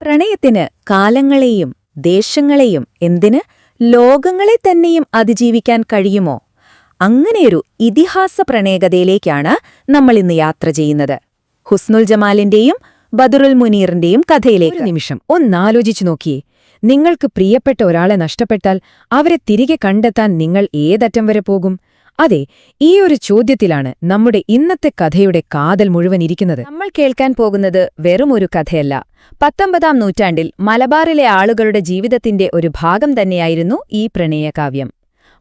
പ്രണയത്തിന് കാലങ്ങളെയും ദേശങ്ങളെയും എന്തിന് ലോകങ്ങളെ തന്നെയും അതിജീവിക്കാൻ കഴിയുമോ? അങ്ങനെയൊരു ഇതിഹാസ പ്രണയകഥയിലേക്കാണ് നമ്മളിന്ന് യാത്ര ചെയ്യുന്നത്. ഹുസ്നുൽ ജമാലിന്റെയും ബദറുൽ മുനീറിന്റെയും കഥയിലേക്ക്. ഒരു നിമിഷം ഒന്നാലോചിച്ചു നോക്കിയേ. നിങ്ങൾക്ക് പ്രിയപ്പെട്ട ഒരാളെ നഷ്ടപ്പെട്ടാൽ അവരെ തിരികെ കണ്ടെത്താൻ നിങ്ങൾ ഏതറ്റം വരെ പോകും? അതെ, ഈ ഒരു ചോദ്യത്തിലാണ് നമ്മുടെ ഇന്നത്തെ കഥയുടെ കാതൽ മുഴുവൻ ഇരിക്കുന്നത്. നമ്മൾ കേൾക്കാൻ പോകുന്നത് വെറുമൊരു കഥയല്ല. 19-ാം നൂറ്റാണ്ടിൽ മലബാറിലെ ആളുകളുടെ ജീവിതത്തിന്റെ ഒരു ഭാഗം തന്നെയായിരുന്നു ഈ പ്രണയകാവ്യം.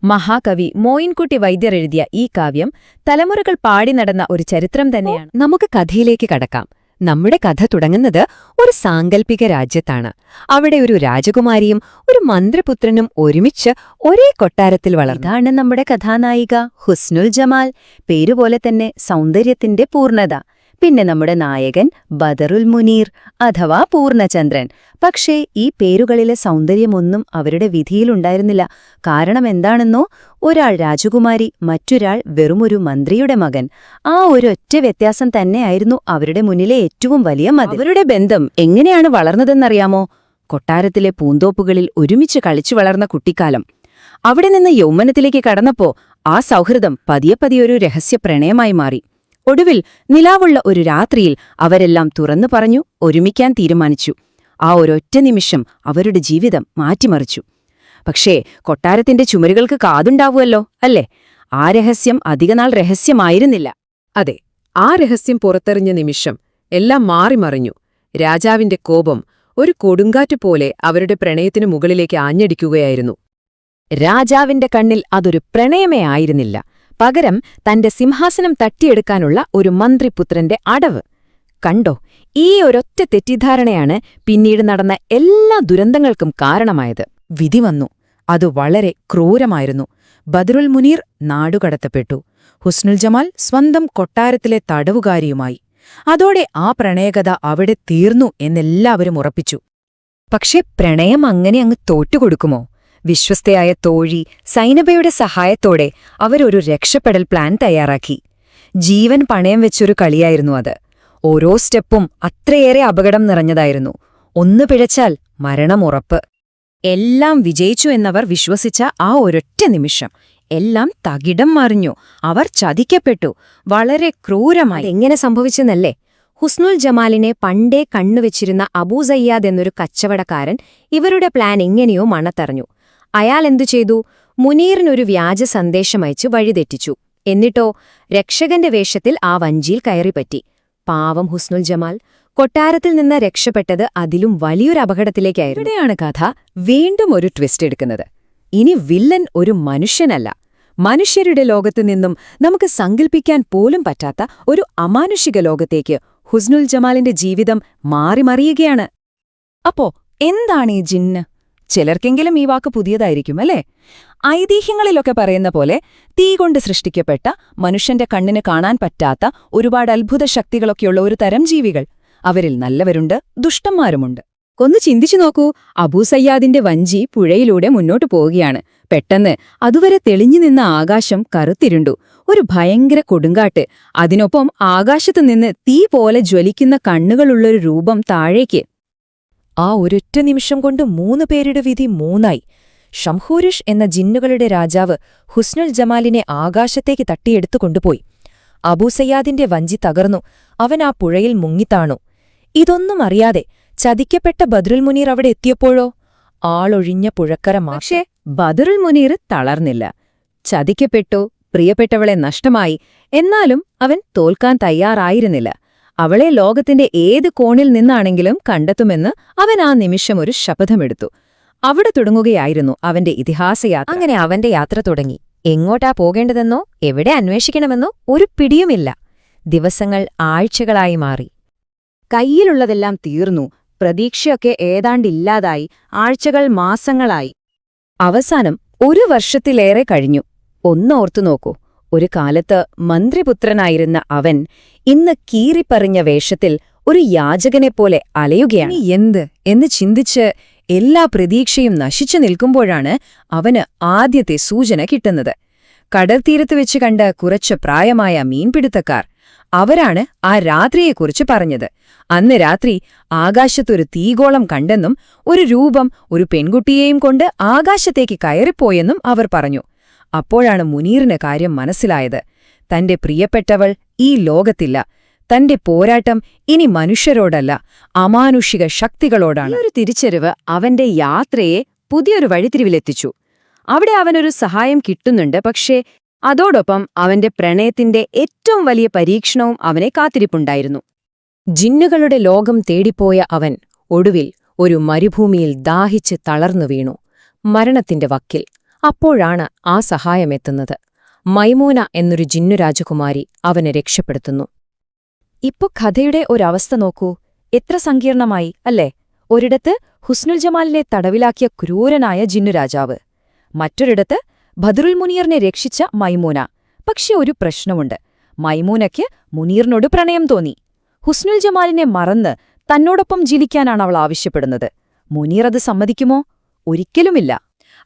മഹാകവി മോയിൻകുട്ടി വൈദ്യർ എഴുതിയ ഈ കാവ്യം തലമുറകൾ പാടി നടന്ന ഒരു ചരിത്രം തന്നെയാണ്. നമുക്ക് കഥയിലേക്ക് കടക്കാം. നമ്മുടെ കഥ തുടങ്ങുന്നത് ഒരു സാങ്കല്പിക രാജ്യത്താണ്. അവിടെ ഒരു രാജകുമാരിയും ഒരു മന്ത്രിപുത്രനും ഒരുമിച്ച് ഒരേ കൊട്ടാരത്തിൽ വളർന്നതാണ് നമ്മുടെ കഥാനായിക ഹുസ്നുൽ ജമാൽ. പേരുപോലെ തന്നെ സൗന്ദര്യത്തിന്റെ പൂർണ്ണത. പിന്നെ നമ്മുടെ നായകൻ ബദറുൽ മുനീർ അഥവാ പൂർണ്ണചന്ദ്രൻ. പക്ഷേ ഈ പേരുകളിലെ സൗന്ദര്യമൊന്നും അവരുടെ വിധിയിലുണ്ടായിരുന്നില്ല. കാരണം എന്താണെന്നോ, ഒരാൾ രാജകുമാരി, മറ്റൊരാൾ വെറുമൊരു മന്ത്രിയുടെ മകൻ. ആ ഒരൊറ്റ വ്യത്യാസം തന്നെയായിരുന്നു അവരുടെ മുന്നിലെ ഏറ്റവും വലിയ മതിൽ. അവരുടെ ബന്ധം എങ്ങനെയാണ് വളർന്നതെന്നറിയാമോ? കൊട്ടാരത്തിലെ പൂന്തോപ്പുകളിൽ ഒരുമിച്ച് കളിച്ചു വളർന്ന കുട്ടിക്കാലം. അവിടെ നിന്ന് യൗവനത്തിലേക്ക് കടന്നപ്പോ ആ സൗഹൃദം പതിയെ ഒരു രഹസ്യ പ്രണയമായി മാറി. ഒടുവിൽ നിലാവുള്ള ഒരു രാത്രിയിൽ അവരെല്ലാം തുറന്നു പറഞ്ഞു, ഒരുമിക്കാൻ തീരുമാനിച്ചു. ആ ഒരൊറ്റ നിമിഷം അവരുടെ ജീവിതം മാറ്റിമറിച്ചു. പക്ഷേ കൊട്ടാരത്തിന്റെ ചുമരുകൾക്ക് കാതുണ്ടാവുമല്ലോ, അല്ലേ? ആ രഹസ്യം അധികനാൾ രഹസ്യമായിരുന്നില്ല. അതെ, ആ രഹസ്യം പുറത്തെറിഞ്ഞ നിമിഷം എല്ലാം മാറിമറിഞ്ഞു. രാജാവിന്റെ കോപം ഒരു കൊടുങ്കാറ്റ് പോലെ അവരുടെ പ്രണയത്തിനു മുകളിലേക്ക് ആഞ്ഞടിക്കുകയായിരുന്നു. രാജാവിന്റെ കണ്ണിൽ അതൊരു പ്രണയമേ ആയിരുന്നില്ല, പകരം തന്റെ സിംഹാസനം തട്ടിയെടുക്കാനുള്ള ഒരു മന്ത്രിപുത്രന്റെ അടവ്. കണ്ടോ, ഈ ഒരൊറ്റ തെറ്റിദ്ധാരണയാണ് പിന്നീട് നടന്ന എല്ലാ ദുരന്തങ്ങൾക്കും കാരണമായത്. വിധി വന്നു. അത് വളരെ ക്രൂരമായിരുന്നു. ബദറുൽ മുനീർ നാടുകടത്തപ്പെട്ടു. ഹുസ്നുൽ ജമാൽ സ്വന്തം കൊട്ടാരത്തിലെ തടവുകാരിയുമായി. അതോടെ ആ പ്രണയകഥ അവിടെ തീർന്നു എന്നെല്ലാവരും ഉറപ്പിച്ചു. പക്ഷെ പ്രണയം അങ്ങനെ അങ്ങ് തോറ്റുകൊടുക്കുമോ? വിശ്വസ്തയായ തോഴി സൈനബയുടെ സഹായത്തോടെ അവരൊരു രക്ഷപ്പെടൽ പ്ലാൻ തയ്യാറാക്കി. ജീവൻ പണയം വെച്ചൊരു കളിയായിരുന്നു അത്. ഓരോ സ്റ്റെപ്പും അത്രയേറെ അപകടം നിറഞ്ഞതായിരുന്നു. ഒന്ന് പിഴച്ചാൽ മരണം ഉറപ്പ്. എല്ലാം വിജയിച്ചു എന്നവർ വിശ്വസിച്ച ആ ഒരൊറ്റ നിമിഷം എല്ലാം തകിടം മറിഞ്ഞു. അവർ ചതിക്കപ്പെട്ടു, വളരെ ക്രൂരമായി. എങ്ങനെ സംഭവിച്ചെന്നല്ലേ? ഹുസ്നുൽ ജമാലിനെ പണ്ടേ കണ്ണുവെച്ചിരുന്ന അബൂസയ്യാദ് എന്നൊരു കച്ചവടക്കാരൻ ഇവരുടെ പ്ലാൻ എങ്ങനെയോ മണത്തറിഞ്ഞു. അയാൾ എന്തു ചെയ്തു? മുനീറിനൊരു വ്യാജ സന്ദേശമയച്ച് വഴിതെറ്റിച്ചു. എന്നിട്ടോ രക്ഷകന്റെ വേഷത്തിൽ ആ വഞ്ചിയിൽ കയറിപ്പറ്റി. പാവം ഹുസ്നുൽ ജമാൽ കൊട്ടാരത്തിൽ നിന്ന് രക്ഷപ്പെട്ടത് അതിലും വലിയൊരു അപകടത്തിലേക്കായിരുന്നു. ഇവിടെയാണ് കഥ വീണ്ടും ഒരു ട്വിസ്റ്റ് എടുക്കുന്നത്. ഇനി വില്ലൻ ഒരു മനുഷ്യനല്ല. മനുഷ്യരുടെ ലോകത്തു നിന്നും നമുക്ക് സങ്കൽപ്പിക്കാൻ പോലും പറ്റാത്ത ഒരു അമാനുഷിക ലോകത്തേക്ക് ഹുസ്നുൽ ജമാലിന്റെ ജീവിതം മാറിമറിയുകയാണ്. അപ്പോ എന്താണ് ഈ ജിന്ന്? ചിലർക്കെങ്കിലും ഈ വാക്ക് പുതിയതായിരിക്കും, അല്ലേ? ഐതിഹ്യങ്ങളിലൊക്കെ പറയുന്ന പോലെ തീ കൊണ്ട് സൃഷ്ടിക്കപ്പെട്ട, മനുഷ്യന്റെ കണ്ണിന് കാണാൻ പറ്റാത്ത ഒരുപാട് അത്ഭുത ശക്തികളൊക്കെയുള്ള ഒരു തരം ജീവികൾ. അവരിൽ നല്ലവരുണ്ട്, ദുഷ്ടന്മാരുമുണ്ട്. ഒന്ന് ചിന്തിച്ചു നോക്കൂ. അബൂസയ്യാദിന്റെ വഞ്ചി പുഴയിലൂടെ മുന്നോട്ടു പോവുകയാണ്. പെട്ടെന്ന് അതുവരെ തെളിഞ്ഞു നിന്ന ആകാശം കറുത്തിരുണ്ടു. ഒരു ഭയങ്കര കൊടുങ്കാട്ട്. അതിനൊപ്പം ആകാശത്തുനിന്ന് തീ പോലെ ജ്വലിക്കുന്ന കണ്ണുകളുള്ളൊരു രൂപം താഴേക്ക്. ആ ഒരൊറ്റ നിമിഷം കൊണ്ട് 3 പേരുടെ വിധി 3ആയി. ഷംഹൂരിഷ് എന്ന ജിന്നുകളുടെ രാജാവ് ഹുസ്നുൽ ജമാലിനെ ആകാശത്തേക്ക് തട്ടിയെടുത്തു കൊണ്ടുപോയി. അബൂസയ്യാദിന്റെ വഞ്ചി തകർന്നു. അവൻ ആ പുഴയിൽ മുങ്ങിത്താണു. ഇതൊന്നും അറിയാതെ ചതിക്കപ്പെട്ട ബദറുൽ മുനീർ അവിടെ എത്തിയപ്പോഴോ ആളൊഴിഞ്ഞ പുഴക്കര. പക്ഷേ ബദറുൽ മുനീർ തളർന്നില്ല. ചതിക്കപ്പെട്ടു, പ്രിയപ്പെട്ടവളെ നഷ്ടമായി. എന്നാലും അവൻ തോൽക്കാൻ തയ്യാറായിരുന്നില്ല. അവളെ ലോകത്തിന്റെ ഏത് കോണിൽ നിന്നാണെങ്കിലും കണ്ടെത്തുമെന്ന് അവൻ ആ നിമിഷം ഒരു ശപഥമെടുത്തു. അവിടെ തുടങ്ങുകയായിരുന്നു അവന്റെ ഇതിഹാസയാത്ര. അങ്ങനെ അവന്റെ യാത്ര തുടങ്ങി. എങ്ങോട്ടാ പോകേണ്ടതെന്നോ എവിടെ അന്വേഷിക്കണമെന്നോ ഒരു പിടിയുമില്ല. ദിവസങ്ങൾ ആഴ്ചകളായി മാറി. കയ്യിലുള്ളതെല്ലാം തീർന്നു. പ്രതീക്ഷയൊക്കെ ഏതാണ്ടില്ലാതായി. ആഴ്ചകൾ മാസങ്ങളായി. അവസാനം 1 വർഷത്തിലേറെ കഴിഞ്ഞു. ഒന്നോർത്തു നോക്കൂ. ഒരു കാലത്ത് മന്ത്രിപുത്രനായിരുന്ന അവൻ ഇന്ന് കീറിപ്പറിഞ്ഞ വേഷത്തിൽ ഒരു യാചകനെപ്പോലെ അലയുകയാണ്. എന്ത് എന്ന് ചിന്തിച്ച് എല്ലാ പ്രതീക്ഷയും നശിച്ചു നിൽക്കുമ്പോഴാണ് അവന് ആദ്യത്തെ സൂചന കിട്ടുന്നത്. കടൽത്തീരത്ത് വെച്ച് കണ്ട കുറച്ച് പ്രായമായ മീൻപിടുത്തക്കാർ. അവരാണ് ആ രാത്രിയെക്കുറിച്ച് പറഞ്ഞത്. അന്ന് രാത്രി ആകാശത്തൊരു തീഗോളം കണ്ടെന്നും ഒരു രൂപം ഒരു പെൺകുട്ടിയെയും കൊണ്ട് ആകാശത്തേക്ക് കയറിപ്പോയെന്നും അവർ പറഞ്ഞു. അപ്പോഴാണ് മുനീറിന് കാര്യം മനസ്സിലായത്. തന്റെ പ്രിയപ്പെട്ടവൾ ഈ ലോകത്തില്ല. തന്റെ പോരാട്ടം ഇനി മനുഷ്യരോടല്ല, അമാനുഷിക ശക്തികളോടാണ്. ഒരു തിരിച്ചറിവ് അവന്റെ യാത്രയെ പുതിയൊരു വഴിത്തിരിവിലെത്തിച്ചു. അവിടെ അവനൊരു സഹായം കിട്ടുന്നുണ്ട്, പക്ഷേ അതോടൊപ്പം അവന്റെ പ്രണയത്തിന്റെ ഏറ്റവും വലിയ പരീക്ഷണവും അവനെ കാത്തിരിപ്പുണ്ടായിരുന്നു. ജിന്നുകളുടെ ലോകം തേടിപ്പോയ അവൻ ഒടുവിൽ ഒരു മരുഭൂമിയിൽ ദാഹിച്ച് തളർന്നു വീണു, മരണത്തിന്റെ വക്കിൽ. അപ്പോഴാണ് ആ സഹായമെത്തുന്നത്. മൈമൂന എന്നൊരു ജിന്നുരാജകുമാരി അവനെ രക്ഷപ്പെടുത്തുന്നു. ഇപ്പൊ കഥയുടെ ഒരവസ്ഥ നോക്കൂ, എത്ര സങ്കീർണമായി അല്ലേ? ഒരിടത്ത് ഹുസ്നുൽ ജമാലിനെ തടവിലാക്കിയ ക്രൂരനായ ജിന്നുരാജാവ്, മറ്റൊരിടത്ത് ബദറുൽ മുനീറിനെ രക്ഷിച്ച മൈമൂന. പക്ഷെ ഒരു പ്രശ്നമുണ്ട്. മൈമൂനയ്ക്ക് മുനീറിനോട് പ്രണയം തോന്നി. ഹുസ്നുൽ ജമാലിനെ മറന്ന് തന്നോടൊപ്പം ജീവിക്കാനാണ് അവൾ ആവശ്യപ്പെടുന്നത്. മുനീർ അത് സമ്മതിക്കുമോ? ഒരിക്കലുമില്ല.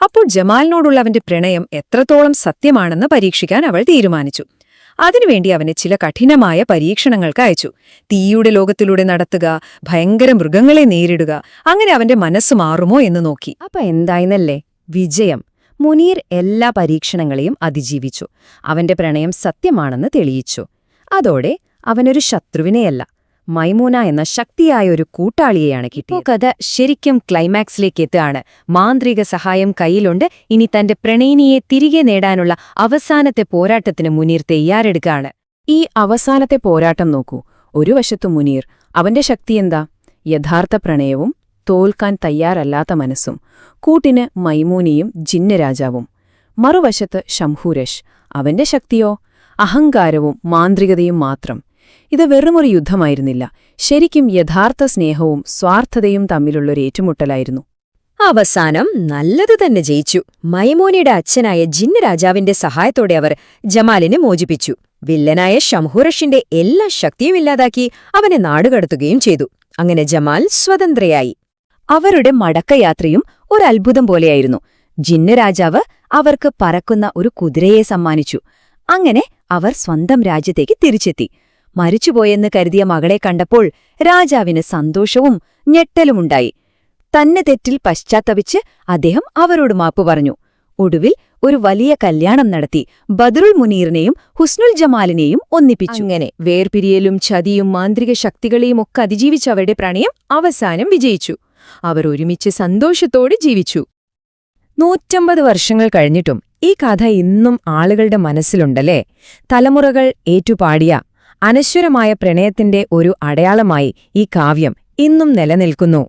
അപ്പോൾ ജമാലിനോടുള്ള അവന്റെ പ്രണയം എത്രത്തോളം സത്യമാണെന്ന് പരീക്ഷിക്കാൻ അവൾ തീരുമാനിച്ചു. അതിനുവേണ്ടി അവനെ ചില കഠിനമായ പരീക്ഷണങ്ങൾക്ക് അയച്ചു. തീയുടെ ലോകത്തിലൂടെ നടത്തുക, ഭയങ്കര മൃഗങ്ങളെ നേരിടുക. അങ്ങനെ അവന്റെ മനസ്സ് മാറുമോ എന്ന് നോക്കി. അപ്പൊ എന്തായിന്നല്ലേ? വിജയം. മുനീർ എല്ലാ പരീക്ഷണങ്ങളെയും അതിജീവിച്ചു. അവന്റെ പ്രണയം സത്യമാണെന്ന് തെളിയിച്ചു. അതോടെ അവനൊരു ശത്രുവിനെയല്ല, മൈമൂന എന്ന ശക്തിയായ ഒരു കൂട്ടാളിയെയാണ് കിട്ടിയത്. കഥ ശരിക്കും ക്ലൈമാക്സിലേക്ക് എത്തുകയാണ്. മാന്ത്രിക സഹായം കയ്യിലുണ്ട്. ഇനി തന്റെ പ്രണയിനിയെ തിരികെ നേടാനുള്ള അവസാനത്തെ പോരാട്ടത്തിന് മുനീർ തയ്യാറെടുക്കുകയാണ്. ഈ അവസാനത്തെ പോരാട്ടം നോക്കൂ. ഒരു വശത്തു മുനീർ, അവന്റെ ശക്തിയെന്താ? യഥാർത്ഥ പ്രണയവും തോൽക്കാൻ തയ്യാറല്ലാത്ത മനസ്സും. കൂട്ടിന് മൈമൂനിയും ജിന്നരാജാവും. മറുവശത്ത് ശംഹൂരഷ്, അവന്റെ ശക്തിയോ അഹങ്കാരവും മാന്ത്രികതയും മാത്രം. ഇത് വെറുമൊരു യുദ്ധമായിരുന്നില്ല, ശരിക്കും യഥാർത്ഥ സ്നേഹവും സ്വാർത്ഥതയും തമ്മിലുള്ളൊരു ഏറ്റുമുട്ടലായിരുന്നു. അവസാനം നല്ലതു തന്നെ ജയിച്ചു. മൈമൂനയുടെ അച്ഛനായ ജിന്നരാജാവിന്റെ സഹായത്തോടെ അവർ ജമാലിനെ മോചിപ്പിച്ചു. വില്ലനായ ശംഹൂരഷിന്റെ എല്ലാ ശക്തിയും ഇല്ലാതാക്കി അവനെ നാടുകടത്തുകയും ചെയ്തു. അങ്ങനെ ജമാൽ സ്വതന്ത്രയായി. അവരുടെ മടക്കയാത്രയും ഒരു അത്ഭുതം പോലെയായിരുന്നു. ജിന്നരാജാവ് അവർക്ക് പറക്കുന്ന ഒരു കുതിരയെ സമ്മാനിച്ചു. അങ്ങനെ അവർ സ്വന്തം രാജ്യത്തേക്ക് തിരിച്ചെത്തി. മരിച്ചുപോയെന്ന് കരുതിയ മകളെ കണ്ടപ്പോൾ രാജാവിന് സന്തോഷവും ഞെട്ടലുമുണ്ടായി. തന്നെ തെറ്റിൽ പശ്ചാത്തപിച്ച് അദ്ദേഹം അവരോട് മാപ്പു പറഞ്ഞു. ഒടുവിൽ ഒരു വലിയ കല്യാണം നടത്തി ബദറുൽ മുനീറിനെയും ഹുസ്നുൽ ജമാലിനെയും ഒന്നിപ്പിച്ചു. അങ്ങനെ വേർപിരിയലും ചതിയും മാന്ത്രിക ശക്തികളെയും ഒക്കെ അതിജീവിച്ച അവരുടെ പ്രണയം അവസാനം വിജയിച്ചു. അവർ ഒരുമിച്ച് സന്തോഷത്തോടെ ജീവിച്ചു. 150 വർഷങ്ങൾ കഴിഞ്ഞിട്ടും ഈ കഥ ഇന്നും ആളുകളുടെ മനസ്സിലുണ്ടല്ലേ? തലമുറകൾ ഏറ്റുപാടിയ അനശ്വരമായ പ്രണയത്തിന്റെ ഒരു അടയാളമായി ഈ കാവ്യം ഇന്നും നിലനിൽക്കുന്നു.